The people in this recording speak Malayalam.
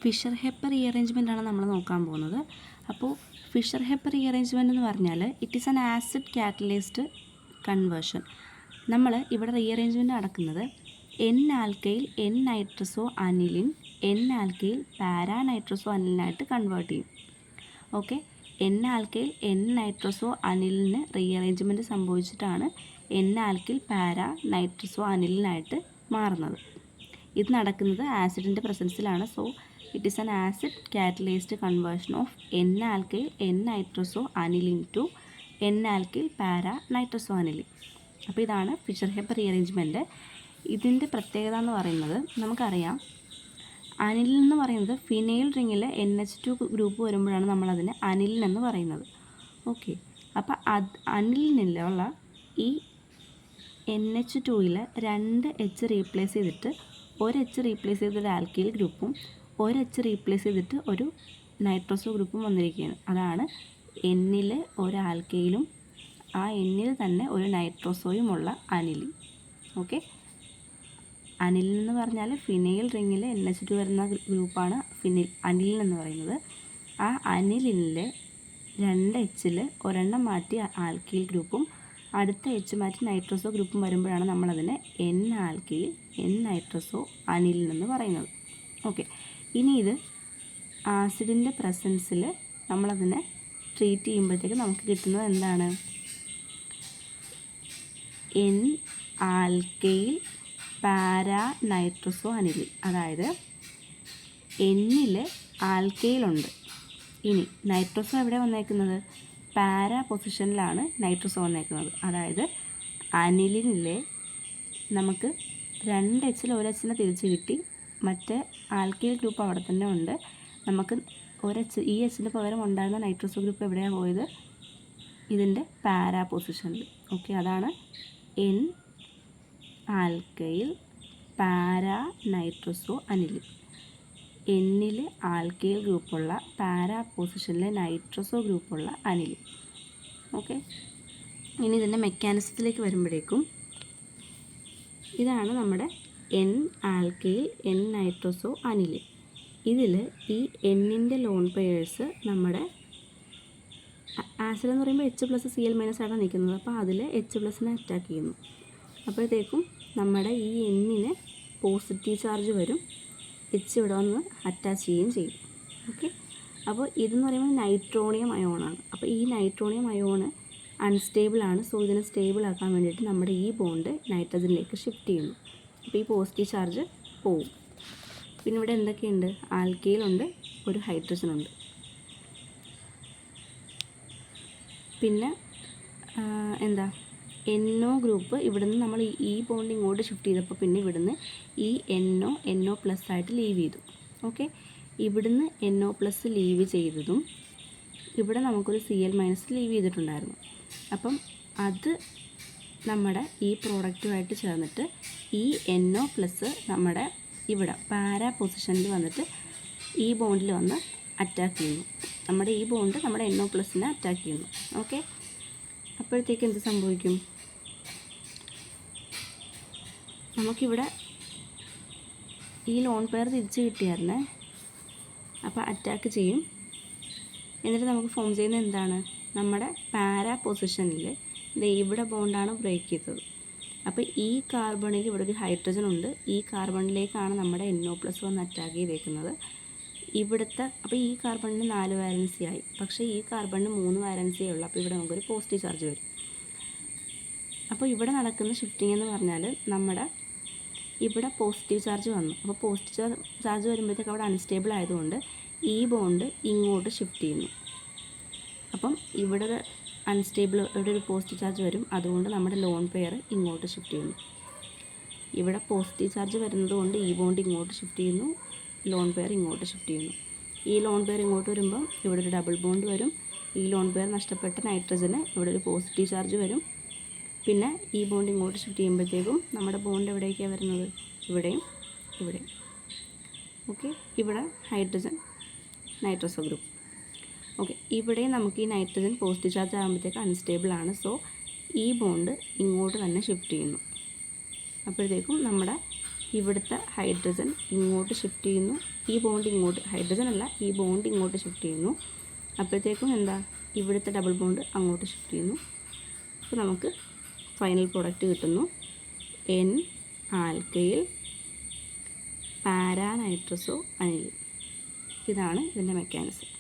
ഫിഷർ ഹെപ്പർ റീഅറേഞ്ച്മെൻ്റ് ആണ് നമ്മൾ നോക്കാൻ പോകുന്നത്. അപ്പോൾ ഫിഷർ ഹെപ്പർ റീഅറേഞ്ച്മെൻ്റ് എന്ന് പറഞ്ഞാൽ it is an acid catalysed conversion. നമ്മൾ ഇവിടെ റീഅറേഞ്ച്മെൻറ്റ് നടക്കുന്നത് N alkyl N nitroso aniline N alkyl para nitroso അനിലിനായിട്ട് കൺവേർട്ട് ചെയ്യും. Okay, N alkyl N nitroso അനിലിന് റീഅറേഞ്ച്മെൻറ്റ് സംഭവിച്ചിട്ടാണ് എൻ ആൽക്കൈൽ പാരാ നൈട്രസോ അനിലിനായിട്ട് മാറുന്നത്. ഇത് നടക്കുന്നത് ആസിഡിൻ്റെ പ്രസൻസിലാണ്. So it is an acid catalysed conversion of N alkyl N nitroso aniline to N alkyl para nitroso aniline. അപ്പോൾ ഇതാണ് ഫിഷർ ഹെപ്പർ റീഅറേഞ്ച്മെൻറ്റ്. ഇതിൻ്റെ പ്രത്യേകത എന്ന് പറയുന്നത് നമുക്കറിയാം, അനിലിൻ എന്ന് പറയുന്നത് ഫിനൈൽ റിങ്ങിൽ NH2 ഗ്രൂപ്പ് വരുമ്പോഴാണ് നമ്മളതിന് അനിലിൻ എന്ന് പറയുന്നത്. ഓക്കെ, അപ്പോൾ അനിലിനുള്ള ഈ NH2ൽ 2 H റീപ്ലേസ് ചെയ്തിട്ട് ഒരു H റീപ്ലേസ് ചെയ്തൊരു ആൽക്കൈൽ ഗ്രൂപ്പും ഒരു H റീപ്ലേസ് ചെയ്തിട്ട് ഒരു നൈട്രോസോ ഗ്രൂപ്പും വന്നിരിക്കുകയാണ്. അതാണ് എന്നിൽ ഒരു ആൽക്കൈലും ആ എന്നിൽ തന്നെ ഒരു നൈട്രോസോയുമുള്ള അനിലിൻ. ഓക്കെ, അനിലിൻ എന്ന് പറഞ്ഞാൽ ഫിനൈൽ റിങ്ങിൽ NH2 വരുന്ന ഗ്രൂപ്പാണ് അനിലിൻ എന്ന് പറയുന്നത്. ആ അനിലിനിൽ 2 Hൽ ഒരെണ്ണം മാറ്റി ആൽക്കൈൽ ഗ്രൂപ്പും അടുത്ത H മാറ്റി നൈട്രോസോ ഗ്രൂപ്പും വരുമ്പോഴാണ് നമ്മളതിനെ N alkyl N nitroso aniline എന്ന് പറയുന്നത്. ഓക്കെ, ഇനി ഇത് ആസിഡിൻ്റെ പ്രസൻസിൽ നമ്മളതിനെ ട്രീറ്റ് ചെയ്യുമ്പോഴത്തേക്ക് നമുക്ക് കിട്ടുന്നത് എന്താണ്? N alkyl para nitroso aniline. അതായത് എന്നിൽ ആൽക്കൈലുണ്ട്. ഇനി നൈട്രോസോ എവിടെ വന്നേക്കുന്നത്? പാരാ പൊസിഷനിലാണ് നൈട്രോസോ വന്നേക്കുന്നത്. അതായത് അനിലിനിലെ നമുക്ക് 2 Hൽ 1 Hനെ തിരിച്ച് കിട്ടി. മറ്റേ ആൽക്കൈൽ ഗ്രൂപ്പ് അവിടെ തന്നെ ഉണ്ട്. നമുക്ക് ഈ Hന് പകരം ഉണ്ടായിരുന്ന നൈട്രോസോ ഗ്രൂപ്പ് എവിടെയാണ് പോയത്? ഇതിൻ്റെ പാരാ പൊസിഷനിൽ. ഓക്കെ, അതാണ് N alkyl para nitroso aniline. എന്നിൽ ആൽക്കൈൽ ഗ്രൂപ്പുള്ള പാരാ പൊസിഷനിലെ നൈട്രോസോ ഗ്രൂപ്പുള്ള അനിലിൻ. ഓക്കെ, ഇനി ഇതിൻ്റെ മെക്കാനിസത്തിലേക്ക് വരുമ്പോഴേക്കും ഇതാണ് നമ്മുടെ N alkyl N nitroso aniline. ഇതിൽ ഈ എന്നിൻ്റെ ലോൺ പെയേഴ്സ് നമ്മുടെ ആസിഡ് എന്ന് പറയുമ്പോൾ H+Cl- ആണ് നിൽക്കുന്നത്. അപ്പോൾ അതിൽ H+നെ അറ്റാക്ക് ചെയ്യുന്നു. അപ്പോഴത്തേക്കും നമ്മുടെ ഈ എന്നിന് പോസിറ്റീവ് ചാർജ് വരും, H ഇവിടെ വന്ന് അറ്റാച്ച് ചെയ്യുകയും ചെയ്യും. ഓക്കെ, അപ്പോൾ ഇതെന്ന് പറയുമ്പോൾ നൈട്രോണിയം അയോണാണ്. അപ്പോൾ ഈ നൈട്രോണിയം അയോണ് അൺസ്റ്റേബിളാണ്. സോ ഇതിനെ സ്റ്റേബിൾ ആക്കാൻ വേണ്ടിയിട്ട് നമ്മുടെ ഈ ബോണ്ട് നൈട്രജനിലേക്ക് ഷിഫ്റ്റ് ചെയ്യുന്നു. അപ്പോൾ ഈ പോസിറ്റീവ് ചാർജ് പോവും. പിന്നെ ഇവിടെ എന്തൊക്കെയുണ്ട്? ആൽക്കൈലുണ്ട്, ഒരു ഹൈഡ്രജനുണ്ട്. പിന്നെ എന്താ NO ഗ്രൂപ്പ് ഇവിടുന്ന് നമ്മൾ ഈ ബോണ്ട് ഇങ്ങോട്ട് ഷിഫ്റ്റ് ചെയ്തപ്പോൾ പിന്നെ ഇവിടുന്ന് ഈ NO+ ആയിട്ട് ലീവ് ചെയ്തു. ഓക്കെ, ഇവിടുന്ന് NO+ ലീവ് ചെയ്തതും ഇവിടെ നമുക്കൊരു Cl- ലീവ് ചെയ്തിട്ടുണ്ടായിരുന്നു. അപ്പം അത് നമ്മുടെ ഈ പ്രോഡക്റ്റുമായിട്ട് ചേർന്നിട്ട് ഈ NO+ നമ്മുടെ ഇവിടെ പാരാ പൊസിഷനിൽ വന്നിട്ട് ഈ ബോണ്ടിൽ വന്ന് അറ്റാക്ക് ചെയ്യുന്നു. നമ്മുടെ ഈ ബോണ്ട് നമ്മുടെ NO+നെ അറ്റാക്ക് ചെയ്യുന്നു. ഓക്കെ, അപ്പോഴത്തേക്ക് എന്ത് സംഭവിക്കും? നമുക്കിവിടെ ഈ ലോൺ പെയർ തിരിച്ച് കിട്ടിയായിരുന്നേ. അപ്പോൾ അറ്റാക്ക് ചെയ്യും. എന്നിട്ട് നമുക്ക് ഫോം ചെയ്യുന്നത് എന്താണ്? നമ്മുടെ പാരാ പൊസിഷനിൽ ഇവിടെ ബോണ്ടാണ് ബ്രേക്ക് ചെയ്തത്. അപ്പോൾ ഈ കാർബണിൽ ഇവിടെ ഒരു ഹൈഡ്രജൻ ഉണ്ട്. ഈ കാർബണിലേക്കാണ് നമ്മുടെ NO+ വന്ന് അറ്റാക്ക് ചെയ്തേക്കുന്നത്. ഇവിടുത്തെ അപ്പോൾ ഈ കാർബണിന് 4 വാലൻസി ആയി. പക്ഷേ ഈ കാർബണിന് 3 വാലൻസിയേ ഉള്ളൂ. അപ്പോൾ ഇവിടെ നമുക്കൊരു പോസിറ്റീവ് ചാർജ് വരും. അപ്പോൾ ഇവിടെ നടക്കുന്ന ഷിഫ്റ്റിംഗ് എന്ന് പറഞ്ഞാൽ നമ്മുടെ ഇവിടെ പോസിറ്റീവ് ചാർജ് വന്നു. അപ്പോൾ പോസിറ്റീവ് ചാർജ് വരുമ്പോഴത്തേക്ക് അവിടെ അൺസ്റ്റേബിൾ ആയതുകൊണ്ട് ഈ ബോണ്ട് ഇങ്ങോട്ട് ഷിഫ്റ്റ് ചെയ്യുന്നു. അപ്പം ഇവിടെ ഒരു അൺസ്റ്റേബിൾ, ഇവിടെ ഒരു പോസിറ്റീവ് ചാർജ് വരും. അതുകൊണ്ട് നമ്മുടെ ലോൺ പെയർ ഇങ്ങോട്ട് ഷിഫ്റ്റ് ചെയ്യുന്നു. ഇവിടെ പോസിറ്റീവ് ചാർജ് വരുന്നത് കൊണ്ട് ഈ ബോണ്ട് ഇങ്ങോട്ട് ഷിഫ്റ്റ് ചെയ്യുന്നു, ലോൺ പെയർ ഇങ്ങോട്ട് ഷിഫ്റ്റ് ചെയ്യുന്നു. ഈ ലോൺ പെയർ ഇങ്ങോട്ട് വരുമ്പോൾ ഇവിടെ ഒരു ഡബിൾ ബോണ്ട് വരും. ഈ ലോൺ പെയർ നഷ്ടപ്പെട്ട നൈട്രജന് ഇവിടെ ഒരു പോസിറ്റീവ് ചാർജ് വരും. പിന്നെ ഈ ബോണ്ട് ഇങ്ങോട്ട് ഷിഫ്റ്റ് ചെയ്യുമ്പോഴത്തേക്കും നമ്മുടെ ബോണ്ട് എവിടേക്കാണ് വരുന്നത്? ഇവിടെയും ഇവിടെയും. ഓക്കെ, ഇവിടെ ഹൈഡ്രജൻ നൈട്രോസോ ഗ്രൂപ്പ്. ഓക്കെ, ഇവിടെ നമുക്ക് ഈ നൈട്രജൻ പോസിറ്റീവ് ചാർജ് ആകുമ്പോഴത്തേക്ക് അൺസ്റ്റേബിളാണ്. സോ ഈ ബോണ്ട് ഇങ്ങോട്ട് തന്നെ ഷിഫ്റ്റ് ചെയ്യുന്നു. അപ്പോഴത്തേക്കും നമ്മുടെ ഇവിടുത്തെ ഹൈഡ്രജൻ ഇങ്ങോട്ട് ഷിഫ്റ്റ് ചെയ്യുന്നു, ഈ ബോണ്ട് ഇങ്ങോട്ട്, ഹൈഡ്രജൻ അല്ല ഈ ബോണ്ട് ഇങ്ങോട്ട് ഷിഫ്റ്റ് ചെയ്യുന്നു. അപ്പോഴത്തേക്കും എന്താ, ഇവിടുത്തെ ഡബിൾ ബോണ്ട് അങ്ങോട്ട് ഷിഫ്റ്റ് ചെയ്യുന്നു. അപ്പോൾ നമുക്ക് ഫൈനൽ പ്രോഡക്റ്റ് കിട്ടുന്നു, എൻ ആൽക്കൈൽ പാരാനൈട്രസോ അനിലിൻ. ഇതാണ് ഇതിൻ്റെ മെക്കാനിസം.